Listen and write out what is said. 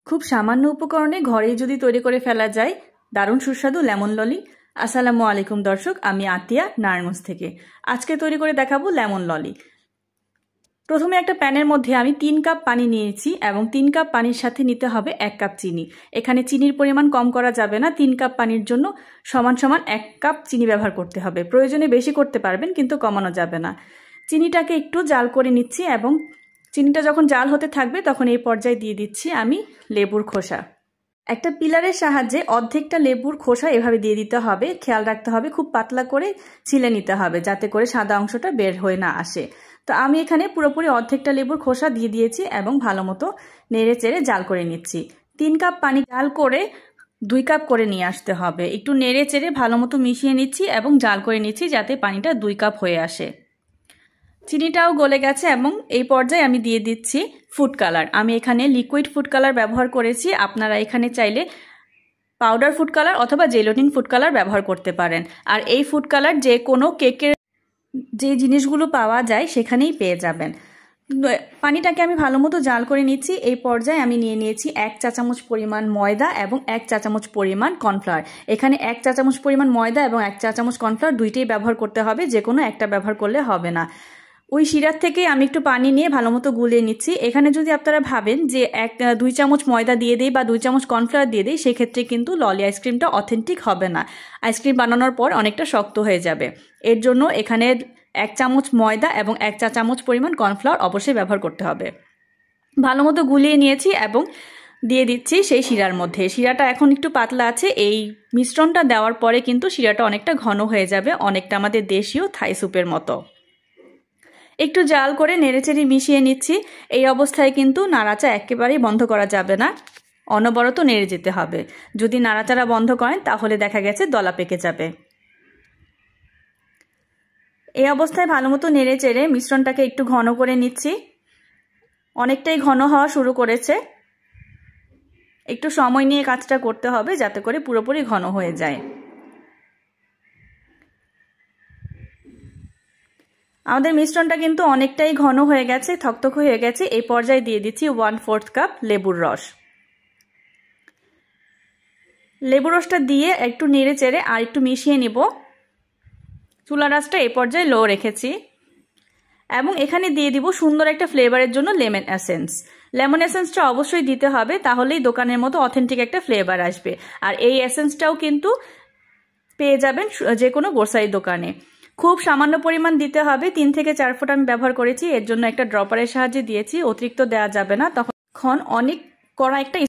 খুব সামান্য উপকরণে ঘরেই যদি তৈরি করে ফেলা যায় দারুণ সুস্বাদু লেমন ললি। আসসালামু আলাইকুম দর্শক, আমি আতিয়া নারায়ণগঞ্জ থেকে। আজকে তৈরি করে দেখাবো লেমন ললি। প্রথমে একটা প্যানের মধ্যে আমি 3 কাপ পানি নিয়েছি এবং 3 কাপ পানির সাথে নিতে হবে 1 কাপ চিনি। এখানে চিনির পরিমাণ কম করা যাবে না, 3 কাপ পানির জন্য সমান সমান 1 কাপ চিনি ব্যবহার করতে হবে। প্রয়োজনে বেশি করতে পারবেন, কিন্তু কমানো যাবে না। চিনিটাকে একটু জাল করে নিচ্ছি এবং চিনিটা যখন জাল হতে থাকবে তখন এই পর্যায়ে দিয়ে দিচ্ছি আমি লেবুর খোসা। একটা পিলারের সাহায্যে অর্ধেকটা লেবুর খোসা এভাবে দিয়ে দিতে হবে। খেয়াল রাখতে হবে খুব পাতলা করে ছিলে নিতে হবে, যাতে করে সাদা অংশটা বের হয়ে না আসে। তো আমি এখানে পুরোপুরি অর্ধেকটা লেবুর খোসা দিয়ে দিয়েছি এবং ভালো মতো নেড়ে চেড়ে জাল করে নিচ্ছি। 3 কাপ পানি জাল করে 2 কাপ করে নিয়ে আসতে হবে। একটু নেড়ে চেড়ে ভালো মতো মিশিয়ে নিচ্ছি এবং জাল করে নিচ্ছি যাতে পানিটা 2 কাপ হয়ে আসে। চিনিটাও গলে গেছে এবং এই পর্যায়ে আমি দিয়ে দিচ্ছি ফুড কালার। আমি এখানে লিকুইড ফুড কালার ব্যবহার করেছি। আপনারা এখানে চাইলে পাউডার ফুড কালার অথবা জেলোটিন ফুড কালার ব্যবহার করতে পারেন। আর এই ফুড কালার যে কোনো কেকের যে জিনিসগুলো পাওয়া যায় সেখানেই পেয়ে যাবেন। পানিটাকে আমি ভালো মতো জাল করে নিচ্ছি। এই পর্যায়ে আমি নিয়ে নিয়েছি 1 চা চামচ পরিমাণ ময়দা এবং 1 চা চামচ পরিমাণ কর্নফ্লাওয়ার। এখানে 1 চা চামচ পরিমাণ ময়দা এবং 1 চা চামচ কর্নফ্লাওয়ার দুইটাই ব্যবহার করতে হবে, যে কোনো একটা ব্যবহার করলে হবে না। ওই শিরার থেকে আমি একটু পানি নিয়ে ভালো মতো গুলিয়ে নিচ্ছি। এখানে যদি আপনারা ভাবেন যে 2 চামচ ময়দা দিয়ে দেই বা 2 চামচ কর্নফ্লাওয়ার দিয়ে দেই, সেক্ষেত্রে কিন্তু ললি আইসক্রিমটা অথেন্টিক হবে না। আইসক্রিম বানানোর পর অনেকটা শক্ত হয়ে যাবে। এর জন্য এখানে 1 চামচ ময়দা এবং 1 চা চামচ পরিমাণ কর্নফ্লাওয়ার অবশ্যই ব্যবহার করতে হবে। ভালো মতো গুলিয়ে নিয়েছি এবং দিয়ে দিচ্ছি সেই শিরার মধ্যে। শিরাটা এখন একটু পাতলা আছে। এই মিশ্রণটা দেওয়ার পরে কিন্তু শিরাটা অনেকটা ঘন হয়ে যাবে, অনেকটা আমাদের দেশীয় থাই স্যুপের মতো। একটু জাল করে নেড়েচেড়ে মিশিয়ে নিচ্ছি। এই অবস্থায় কিন্তু নাড়াচা একেবারেই বন্ধ করা যাবে না, অনবরত নেড়ে যেতে হবে। যদি নাড়াচাড়া বন্ধ করেন তাহলে দেখা গেছে দলা পেকে যাবে। এই অবস্থায় ভালো মতো নেড়ে চেড়ে মিশ্রণটাকে একটু ঘন করে নিচ্ছি। অনেকটাই ঘন হওয়া শুরু করেছে। একটু সময় নিয়ে কাজটা করতে হবে যাতে করে পুরোপুরি ঘন হয়ে যায়। আমাদের মিশ্রণটা কিন্তু অনেকটাই ঘন হয়ে গেছে, থকথক হয়ে গেছে। এই পর্যায়ে দিয়ে দিচ্ছি 1/4 কাপ লেবুর রস। লেবুর রসটা দিয়ে একটু নেড়ে চেড়ে আর একটু মিশিয়ে নিব। চুলার আঁচটা এই পর্যায়ে লো রেখেছি এবং এখানে দিয়ে দিব সুন্দর একটা ফ্লেভারের জন্য লেমন এসেন্স। লেমন এসেন্সটা অবশ্যই দিতে হবে, তাহলেই দোকানের মতো অথেন্টিক একটা ফ্লেভার আসবে। আর এই এসেন্সটাও কিন্তু পেয়ে যাবেন যে কোনো গ্রোসারি দোকানে। খুব সামান্য পরিমাণ দিতে হবে, 3 থেকে 4 ফোঁটা আমি ব্যবহার করেছি। এর জন্য একটা ড্রপারের সাহায্যে দিয়েছি, অতিরিক্ত দেওয়া যাবে না, তখন অনেক কড়া একটা